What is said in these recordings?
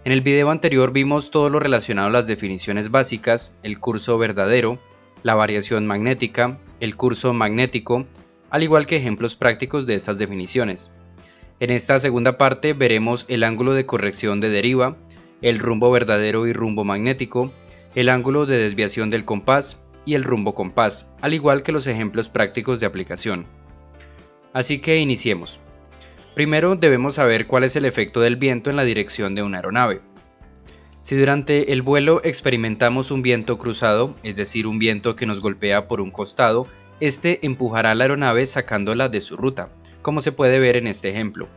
En el video anterior vimos todo lo relacionado a las definiciones básicas, el curso verdadero, la variación magnética, el curso magnético, al igual que ejemplos prácticos de estas definiciones. En esta segunda parte veremos el ángulo de corrección de deriva, el rumbo verdadero y rumbo magnético, el ángulo de desviación del compás y el rumbo compás, al igual que los ejemplos prácticos de aplicación. Así que iniciemos. Primero debemos saber cuál es el efecto del viento en la dirección de una aeronave. Si durante el vuelo experimentamos un viento cruzado, es decir, un viento que nos golpea por un costado, este empujará a la aeronave sacándola de su ruta, como se puede ver en este ejemplo.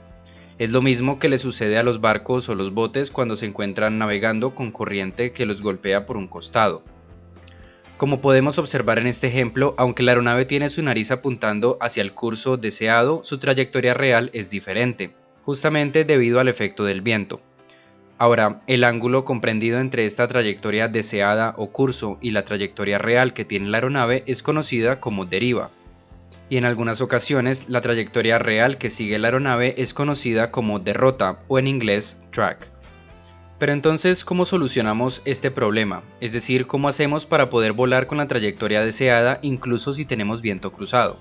Es lo mismo que le sucede a los barcos o los botes cuando se encuentran navegando con corriente que los golpea por un costado. Como podemos observar en este ejemplo, aunque la aeronave tiene su nariz apuntando hacia el curso deseado, su trayectoria real es diferente, justamente debido al efecto del viento. Ahora, el ángulo comprendido entre esta trayectoria deseada o curso y la trayectoria real que tiene la aeronave es conocida como deriva. Y en algunas ocasiones, la trayectoria real que sigue la aeronave es conocida como derrota o en inglés track. Pero entonces, ¿cómo solucionamos este problema? Es decir, ¿cómo hacemos para poder volar con la trayectoria deseada incluso si tenemos viento cruzado?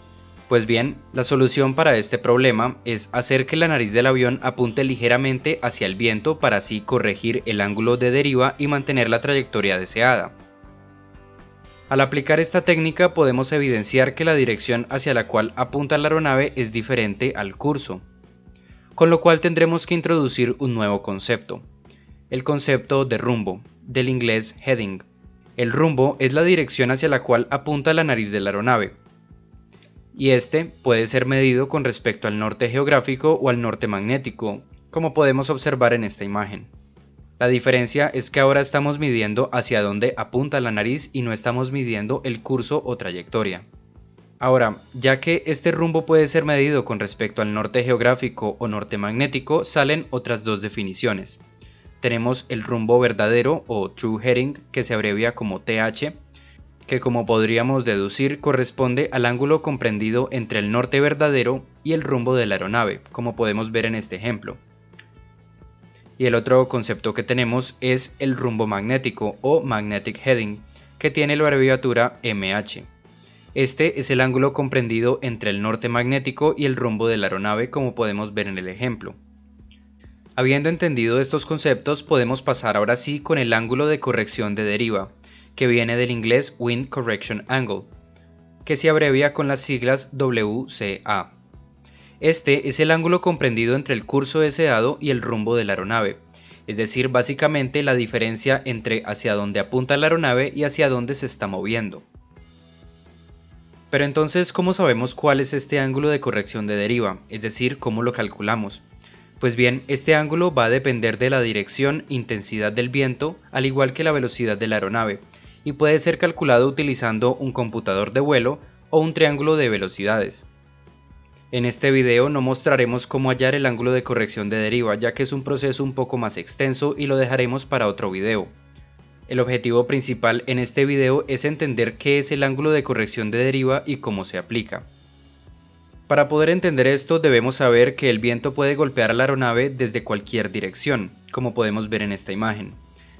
Pues bien, la solución para este problema es hacer que la nariz del avión apunte ligeramente hacia el viento para así corregir el ángulo de deriva y mantener la trayectoria deseada. Al aplicar esta técnica podemos evidenciar que la dirección hacia la cual apunta la aeronave es diferente al curso, con lo cual tendremos que introducir un nuevo concepto. El concepto de rumbo, del inglés heading. El rumbo es la dirección hacia la cual apunta la nariz de la aeronave, y este puede ser medido con respecto al norte geográfico o al norte magnético, como podemos observar en esta imagen. La diferencia es que ahora estamos midiendo hacia dónde apunta la nariz y no estamos midiendo el curso o trayectoria. Ahora, ya que este rumbo puede ser medido con respecto al norte geográfico o norte magnético, salen otras dos definiciones. Tenemos el rumbo verdadero o true heading, que se abrevia como TH, que como podríamos deducir corresponde al ángulo comprendido entre el norte verdadero y el rumbo de la aeronave, como podemos ver en este ejemplo. Y el otro concepto que tenemos es el rumbo magnético o magnetic heading, que tiene la abreviatura MH. Este es el ángulo comprendido entre el norte magnético y el rumbo de la aeronave, como podemos ver en el ejemplo. Habiendo entendido estos conceptos, podemos pasar ahora sí con el ángulo de corrección de deriva, que viene del inglés Wind Correction Angle, que se abrevia con las siglas WCA. Este es el ángulo comprendido entre el curso deseado y el rumbo de la aeronave, es decir, básicamente la diferencia entre hacia dónde apunta la aeronave y hacia dónde se está moviendo. Pero entonces, ¿cómo sabemos cuál es este ángulo de corrección de deriva? Es decir, ¿cómo lo calculamos? Pues bien, este ángulo va a depender de la dirección, intensidad del viento, al igual que la velocidad de la aeronave, y puede ser calculado utilizando un computador de vuelo o un triángulo de velocidades. En este video no mostraremos cómo hallar el ángulo de corrección de deriva, ya que es un proceso un poco más extenso y lo dejaremos para otro video. El objetivo principal en este video es entender qué es el ángulo de corrección de deriva y cómo se aplica. Para poder entender esto debemos saber que el viento puede golpear a la aeronave desde cualquier dirección, como podemos ver en esta imagen.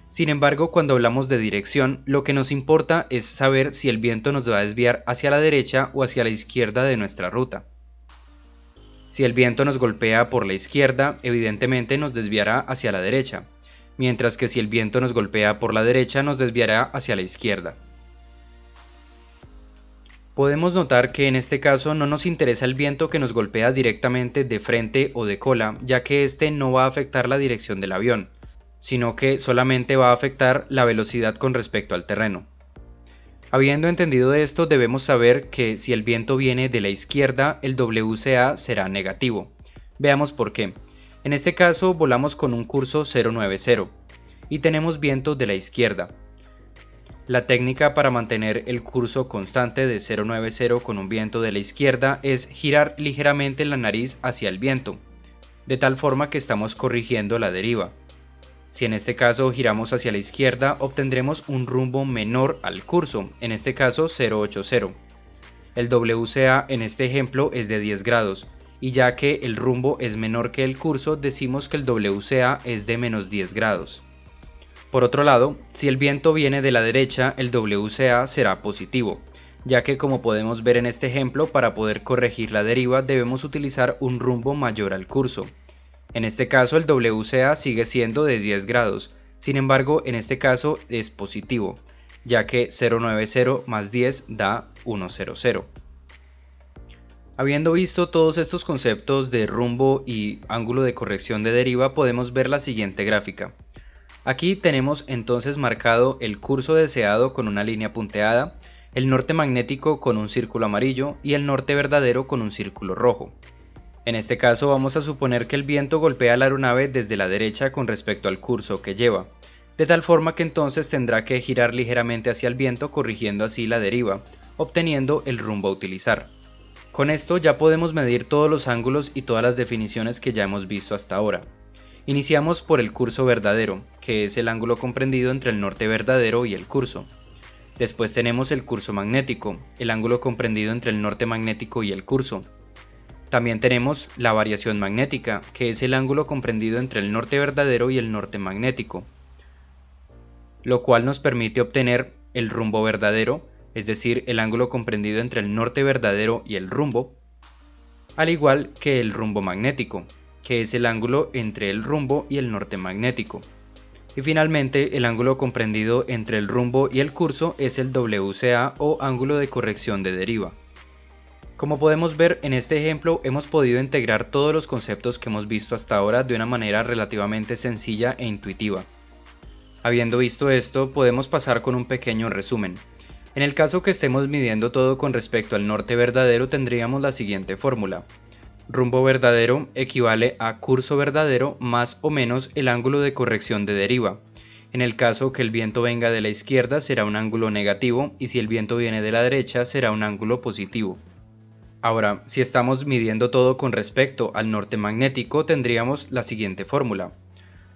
Sin embargo, cuando hablamos de dirección, lo que nos importa es saber si el viento nos va a desviar hacia la derecha o hacia la izquierda de nuestra ruta. Si el viento nos golpea por la izquierda, evidentemente nos desviará hacia la derecha, mientras que si el viento nos golpea por la derecha nos desviará hacia la izquierda. Podemos notar que en este caso no nos interesa el viento que nos golpea directamente de frente o de cola, ya que este no va a afectar la dirección del avión, sino que solamente va a afectar la velocidad con respecto al terreno. Habiendo entendido esto, debemos saber que si el viento viene de la izquierda, el WCA será negativo. Veamos por qué. En este caso volamos con un curso 090 y tenemos viento de la izquierda. La técnica para mantener el curso constante de 090 con un viento de la izquierda es girar ligeramente la nariz hacia el viento, de tal forma que estamos corrigiendo la deriva. Si en este caso giramos hacia la izquierda, obtendremos un rumbo menor al curso, en este caso 080. El WCA en este ejemplo es de 10 grados, y ya que el rumbo es menor que el curso, decimos que el WCA es de menos 10 grados. Por otro lado, si el viento viene de la derecha, el WCA será positivo, ya que como podemos ver en este ejemplo, para poder corregir la deriva debemos utilizar un rumbo mayor al curso. En este caso el WCA sigue siendo de 10 grados, sin embargo en este caso es positivo, ya que 090 más 10 da 100. Habiendo visto todos estos conceptos de rumbo y ángulo de corrección de deriva, podemos ver la siguiente gráfica. Aquí tenemos entonces marcado el curso deseado con una línea punteada, el norte magnético con un círculo amarillo y el norte verdadero con un círculo rojo. En este caso vamos a suponer que el viento golpea la aeronave desde la derecha con respecto al curso que lleva, de tal forma que entonces tendrá que girar ligeramente hacia el viento, corrigiendo así la deriva, obteniendo el rumbo a utilizar. Con esto ya podemos medir todos los ángulos y todas las definiciones que ya hemos visto hasta ahora. Iniciamos por el curso verdadero, que es el ángulo comprendido entre el norte verdadero y el curso. Después tenemos el curso magnético, el ángulo comprendido entre el norte magnético y el curso. También tenemos la variación magnética, que es el ángulo comprendido entre el norte verdadero y el norte magnético, lo cual nos permite obtener el rumbo verdadero, es decir, el ángulo comprendido entre el norte verdadero y el rumbo, al igual que el rumbo magnético, que es el ángulo entre el rumbo y el norte magnético. Y finalmente, el ángulo comprendido entre el rumbo y el curso es el WCA o ángulo de corrección de deriva. Como podemos ver en este ejemplo, hemos podido integrar todos los conceptos que hemos visto hasta ahora de una manera relativamente sencilla e intuitiva. Habiendo visto esto, podemos pasar con un pequeño resumen. En el caso que estemos midiendo todo con respecto al norte verdadero, tendríamos la siguiente fórmula. Rumbo verdadero equivale a curso verdadero más o menos el ángulo de corrección de deriva. En el caso que el viento venga de la izquierda será un ángulo negativo y si el viento viene de la derecha será un ángulo positivo. Ahora, si estamos midiendo todo con respecto al norte magnético, tendríamos la siguiente fórmula.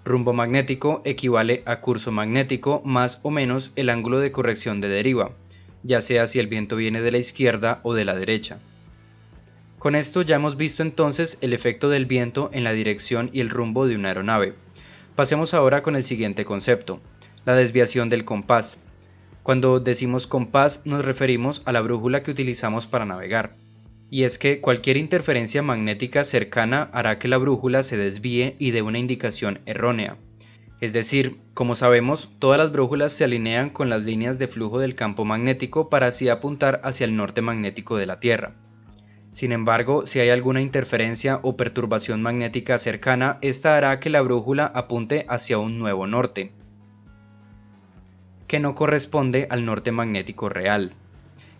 Rumbo magnético equivale a curso magnético más o menos el ángulo de corrección de deriva, ya sea si el viento viene de la izquierda o de la derecha. Con esto ya hemos visto entonces el efecto del viento en la dirección y el rumbo de una aeronave. Pasemos ahora con el siguiente concepto, la desviación del compás. Cuando decimos compás nos referimos a la brújula que utilizamos para navegar. Y es que cualquier interferencia magnética cercana hará que la brújula se desvíe y dé una indicación errónea. Es decir, como sabemos, todas las brújulas se alinean con las líneas de flujo del campo magnético para así apuntar hacia el norte magnético de la Tierra. Sin embargo, si hay alguna interferencia o perturbación magnética cercana, esta hará que la brújula apunte hacia un nuevo norte, que no corresponde al norte magnético real.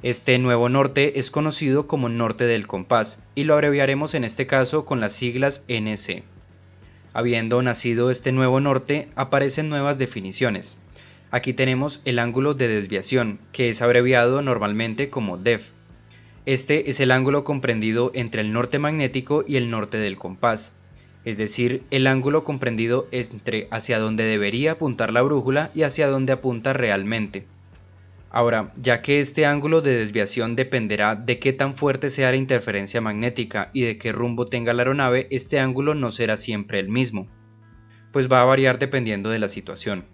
Este nuevo norte es conocido como norte del compás y lo abreviaremos en este caso con las siglas NC. Habiendo nacido este nuevo norte, aparecen nuevas definiciones. Aquí tenemos el ángulo de desviación, que es abreviado normalmente como DEF. Este es el ángulo comprendido entre el norte magnético y el norte del compás, es decir, el ángulo comprendido entre hacia donde debería apuntar la brújula y hacia donde apunta realmente. Ahora, ya que este ángulo de desviación dependerá de qué tan fuerte sea la interferencia magnética y de qué rumbo tenga la aeronave, este ángulo no será siempre el mismo, pues va a variar dependiendo de la situación.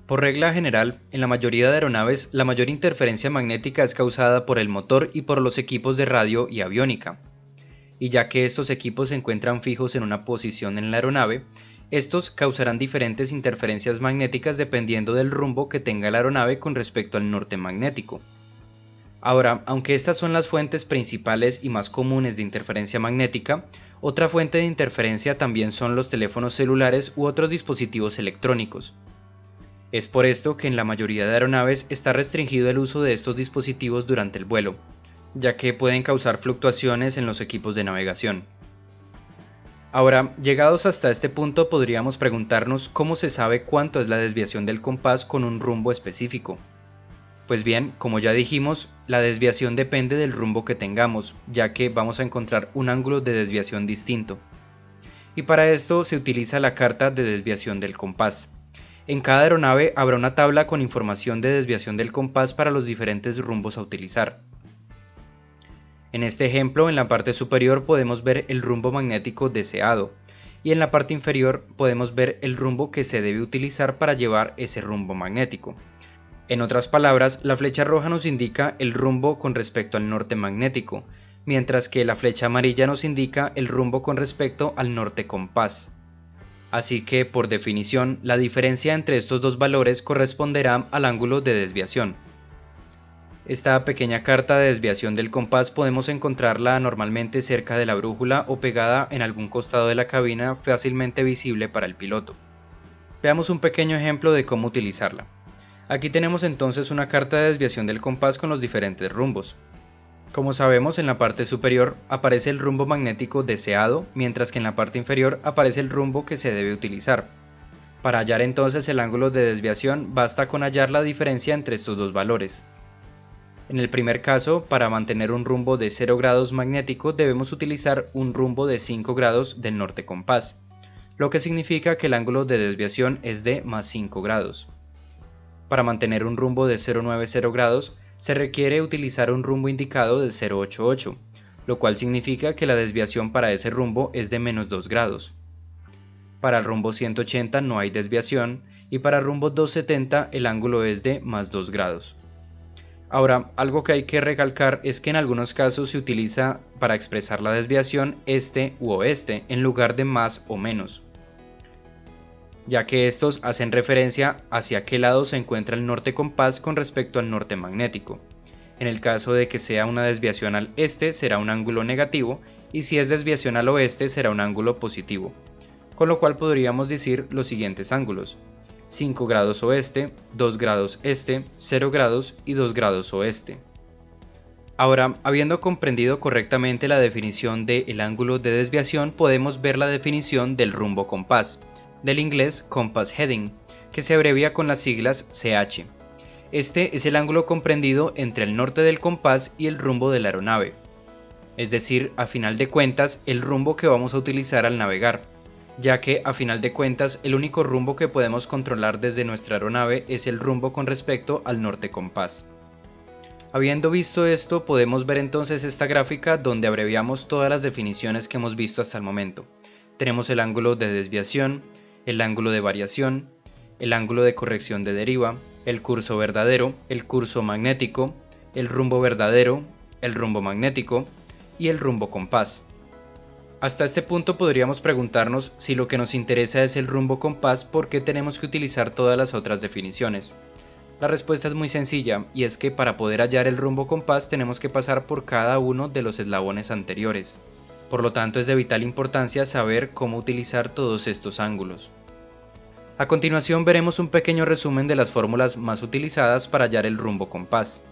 Por regla general, en la mayoría de aeronaves, la mayor interferencia magnética es causada por el motor y por los equipos de radio y aviónica. Y ya que estos equipos se encuentran fijos en una posición en la aeronave, estos causarán diferentes interferencias magnéticas dependiendo del rumbo que tenga la aeronave con respecto al norte magnético. Ahora, aunque estas son las fuentes principales y más comunes de interferencia magnética, otra fuente de interferencia también son los teléfonos celulares u otros dispositivos electrónicos. Es por esto que en la mayoría de aeronaves está restringido el uso de estos dispositivos durante el vuelo, ya que pueden causar fluctuaciones en los equipos de navegación. Ahora, llegados hasta este punto, podríamos preguntarnos cómo se sabe cuánto es la desviación del compás con un rumbo específico. Pues bien, como ya dijimos, la desviación depende del rumbo que tengamos, ya que vamos a encontrar un ángulo de desviación distinto. Y para esto se utiliza la carta de desviación del compás. En cada aeronave habrá una tabla con información de desviación del compás para los diferentes rumbos a utilizar. En este ejemplo, en la parte superior podemos ver el rumbo magnético deseado y en la parte inferior podemos ver el rumbo que se debe utilizar para llevar ese rumbo magnético. En otras palabras, la flecha roja nos indica el rumbo con respecto al norte magnético, mientras que la flecha amarilla nos indica el rumbo con respecto al norte compás. Así que, por definición, la diferencia entre estos dos valores corresponderá al ángulo de desviación. Esta pequeña carta de desviación del compás podemos encontrarla normalmente cerca de la brújula o pegada en algún costado de la cabina, fácilmente visible para el piloto. Veamos un pequeño ejemplo de cómo utilizarla. Aquí tenemos entonces una carta de desviación del compás con los diferentes rumbos. Como sabemos, en la parte superior aparece el rumbo magnético deseado, mientras que en la parte inferior aparece el rumbo que se debe utilizar. Para hallar entonces el ángulo de desviación, basta con hallar la diferencia entre estos dos valores. En el primer caso, para mantener un rumbo de 0 grados magnético debemos utilizar un rumbo de 5 grados del norte compás, lo que significa que el ángulo de desviación es de más 5 grados. Para mantener un rumbo de 0,90 grados, se requiere utilizar un rumbo indicado de 0,88, lo cual significa que la desviación para ese rumbo es de menos 2 grados. Para el rumbo 180 no hay desviación y para el rumbo 270 el ángulo es de más 2 grados. Ahora, algo que hay que recalcar es que en algunos casos se utiliza para expresar la desviación este u oeste en lugar de más o menos, ya que estos hacen referencia hacia qué lado se encuentra el norte compás con respecto al norte magnético. En el caso de que sea una desviación al este será un ángulo negativo y si es desviación al oeste será un ángulo positivo, con lo cual podríamos decir los siguientes ángulos: 5 grados oeste, 2 grados este, 0 grados y 2 grados oeste. Ahora, habiendo comprendido correctamente la definición del ángulo de desviación, podemos ver la definición del rumbo compás, del inglés compass heading, que se abrevia con las siglas CH. Este es el ángulo comprendido entre el norte del compás y el rumbo de la aeronave, es decir, a final de cuentas, el rumbo que vamos a utilizar al navegar, ya que a final de cuentas el único rumbo que podemos controlar desde nuestra aeronave es el rumbo con respecto al norte compás. Habiendo visto esto, podemos ver entonces esta gráfica donde abreviamos todas las definiciones que hemos visto hasta el momento. Tenemos el ángulo de desviación, el ángulo de variación, el ángulo de corrección de deriva, el curso verdadero, el curso magnético, el rumbo verdadero, el rumbo magnético y el rumbo compás. Hasta este punto podríamos preguntarnos si lo que nos interesa es el rumbo compás, ¿por qué tenemos que utilizar todas las otras definiciones? La respuesta es muy sencilla, y es que para poder hallar el rumbo compás tenemos que pasar por cada uno de los eslabones anteriores. Por lo tanto, es de vital importancia saber cómo utilizar todos estos ángulos. A continuación veremos un pequeño resumen de las fórmulas más utilizadas para hallar el rumbo compás.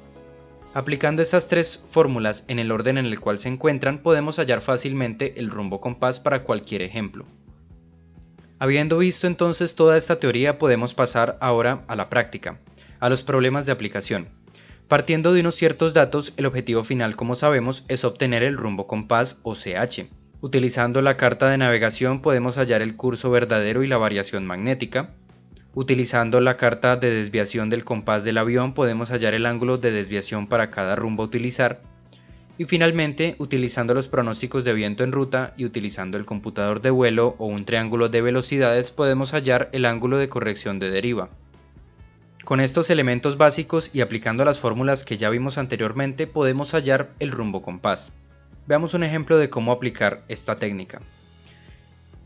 Aplicando estas tres fórmulas en el orden en el cual se encuentran, podemos hallar fácilmente el rumbo compás para cualquier ejemplo. Habiendo visto entonces toda esta teoría, podemos pasar ahora a la práctica, a los problemas de aplicación. Partiendo de unos ciertos datos, el objetivo final, como sabemos, es obtener el rumbo compás o CH. Utilizando la carta de navegación podemos hallar el curso verdadero y la variación magnética. Utilizando la carta de desviación del compás del avión podemos hallar el ángulo de desviación para cada rumbo a utilizar. Y finalmente, utilizando los pronósticos de viento en ruta y utilizando el computador de vuelo o un triángulo de velocidades podemos hallar el ángulo de corrección de deriva. Con estos elementos básicos y aplicando las fórmulas que ya vimos anteriormente podemos hallar el rumbo compás. Veamos un ejemplo de cómo aplicar esta técnica.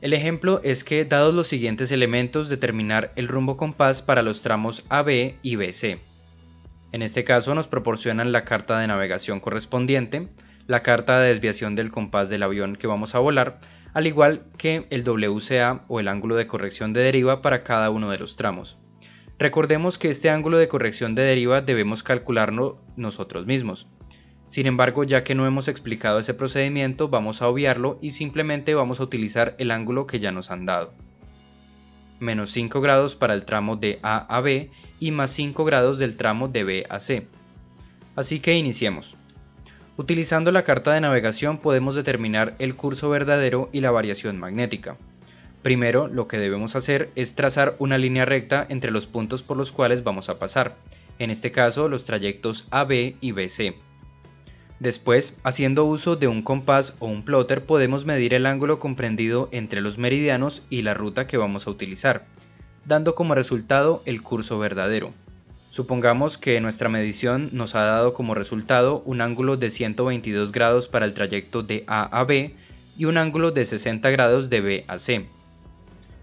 El ejemplo es que, dados los siguientes elementos, determinar el rumbo compás para los tramos AB y BC. En este caso nos proporcionan la carta de navegación correspondiente, la carta de desviación del compás del avión que vamos a volar, al igual que el WCA o el ángulo de corrección de deriva para cada uno de los tramos. Recordemos que este ángulo de corrección de deriva debemos calcularlo nosotros mismos. Sin embargo, ya que no hemos explicado ese procedimiento, vamos a obviarlo y simplemente vamos a utilizar el ángulo que ya nos han dado. Menos 5 grados para el tramo de A a B y más 5 grados del tramo de B a C. Así que iniciemos. Utilizando la carta de navegación podemos determinar el curso verdadero y la variación magnética. Primero, lo que debemos hacer es trazar una línea recta entre los puntos por los cuales vamos a pasar, en este caso los trayectos AB y BC. Después, haciendo uso de un compás o un plotter, podemos medir el ángulo comprendido entre los meridianos y la ruta que vamos a utilizar, dando como resultado el curso verdadero. Supongamos que nuestra medición nos ha dado como resultado un ángulo de 122 grados para el trayecto de A a B y un ángulo de 60 grados de B a C.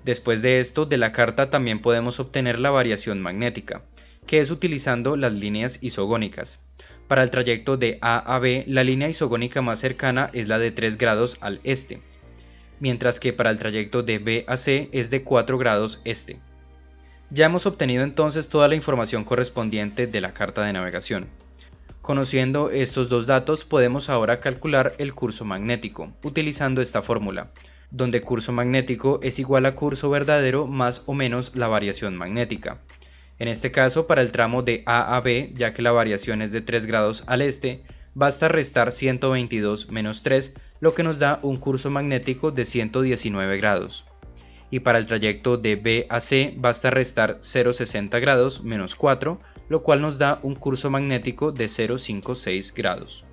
Después de esto, de la carta también podemos obtener la variación magnética, que es utilizando las líneas isogónicas. Para el trayecto de A a B, la línea isogónica más cercana es la de 3 grados al este, mientras que para el trayecto de B a C es de 4 grados este. Ya hemos obtenido entonces toda la información correspondiente de la carta de navegación. Conociendo estos dos datos, podemos ahora calcular el curso magnético, utilizando esta fórmula, donde curso magnético es igual a curso verdadero más o menos la variación magnética. En este caso, para el tramo de A a B, ya que la variación es de 3 grados al este, basta restar 122 menos 3, lo que nos da un curso magnético de 119 grados. Y para el trayecto de B a C, basta restar 0,60 grados menos 4, lo cual nos da un curso magnético de 0,56 grados.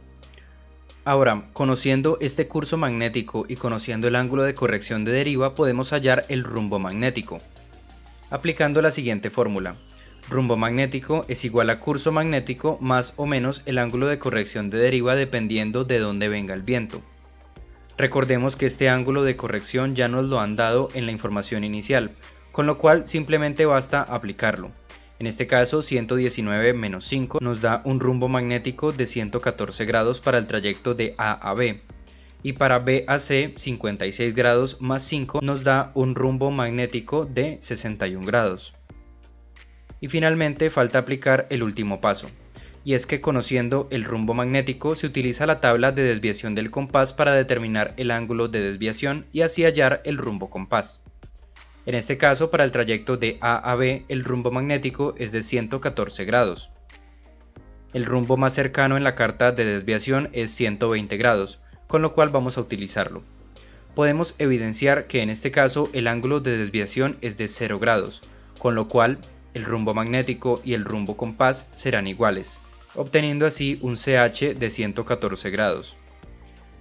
Ahora, conociendo este curso magnético y conociendo el ángulo de corrección de deriva, podemos hallar el rumbo magnético. Aplicando la siguiente fórmula. Rumbo magnético es igual a curso magnético más o menos el ángulo de corrección de deriva dependiendo de dónde venga el viento. Recordemos que este ángulo de corrección ya nos lo han dado en la información inicial, con lo cual simplemente basta aplicarlo. En este caso 119 menos 5 nos da un rumbo magnético de 114 grados para el trayecto de A a B. Y para B a C 56 grados más 5 nos da un rumbo magnético de 61 grados. Y finalmente falta aplicar el último paso, y es que conociendo el rumbo magnético se utiliza la tabla de desviación del compás para determinar el ángulo de desviación y así hallar el rumbo compás. En este caso, para el trayecto de A a B, el rumbo magnético es de 114 grados. El rumbo más cercano en la carta de desviación es 120 grados, con lo cual vamos a utilizarlo. Podemos evidenciar que en este caso el ángulo de desviación es de 0 grados, con lo cual el rumbo magnético y el rumbo compás serán iguales, obteniendo así un CH de 114 grados.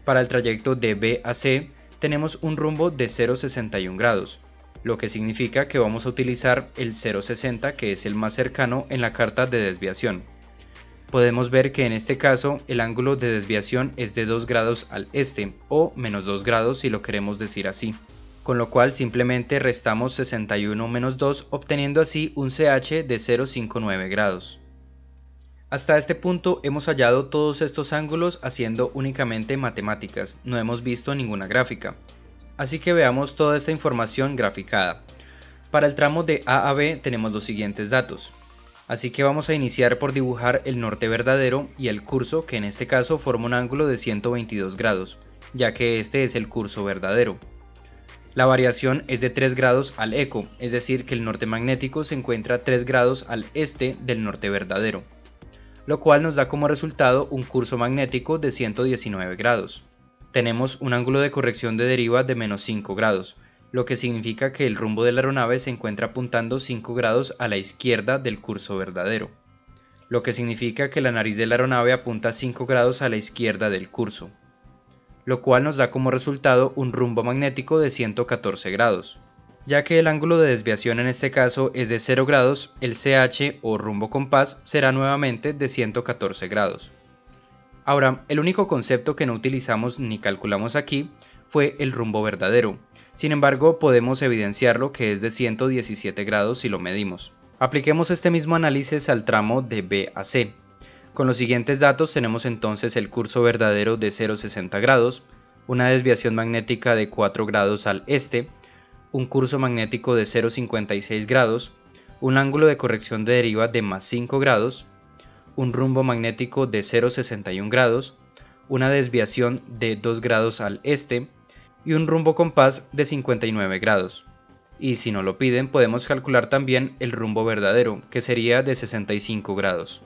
Para el trayecto de B a C tenemos un rumbo de 0,61 grados, lo que significa que vamos a utilizar el 0,60 que es el más cercano en la carta de desviación. Podemos ver que en este caso el ángulo de desviación es de 2 grados al este o menos 2 grados si lo queremos decir así, con lo cual simplemente restamos 61 menos 2 obteniendo así un CH de 0,59 grados. Hasta este punto hemos hallado todos estos ángulos haciendo únicamente matemáticas, no hemos visto ninguna gráfica. Así que veamos toda esta información graficada. Para el tramo de A a B tenemos los siguientes datos. Así que vamos a iniciar por dibujar el norte verdadero y el curso, que en este caso forma un ángulo de 122 grados, ya que este es el curso verdadero. La variación es de 3 grados al eco, es decir que el norte magnético se encuentra 3 grados al este del norte verdadero, lo cual nos da como resultado un curso magnético de 119 grados. Tenemos un ángulo de corrección de deriva de menos 5 grados, lo que significa que el rumbo de la aeronave se encuentra apuntando 5 grados a la izquierda del curso verdadero, lo que significa que la nariz de la aeronave apunta 5 grados a la izquierda del curso, lo cual nos da como resultado un rumbo magnético de 114 grados. Ya que el ángulo de desviación en este caso es de 0 grados, el CH o rumbo compás será nuevamente de 114 grados. Ahora, el único concepto que no utilizamos ni calculamos aquí fue el rumbo verdadero. Sin embargo, podemos evidenciarlo que es de 117 grados si lo medimos. Apliquemos este mismo análisis al tramo de B a C. Con los siguientes datos tenemos entonces el curso verdadero de 0,60 grados, una desviación magnética de 4 grados al este, un curso magnético de 0,56 grados, un ángulo de corrección de deriva de más 5 grados, un rumbo magnético de 0,61 grados, una desviación de 2 grados al este y un rumbo compás de 59 grados. Y si no lo piden, podemos calcular también el rumbo verdadero, que sería de 65 grados.